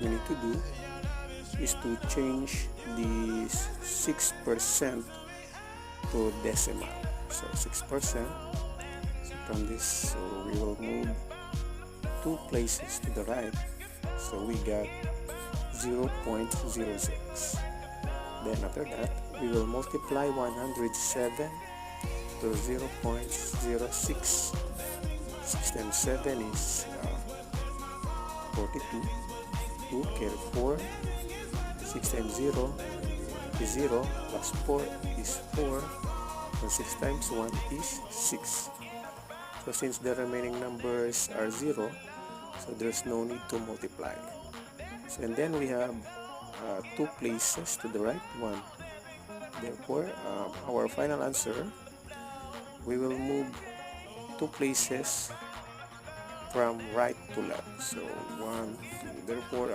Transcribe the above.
we need to do is to change the 6% to decimal. So 6%. So from this, so we will move 2 places to the right. So we got 0.06. Then after that, we will multiply 107 to 0.06. 6 times 7 is 42. 2 carry 4. 6 times 0 is 0 plus 4 is 4. And 6 times 1 is 6. So since the remaining numbers are 0, so there's no need to multiply. So, and then we have 2 places to the right, 1. Therefore, our final answer, we will move 2 places from right to left. So 1, 2. Therefore,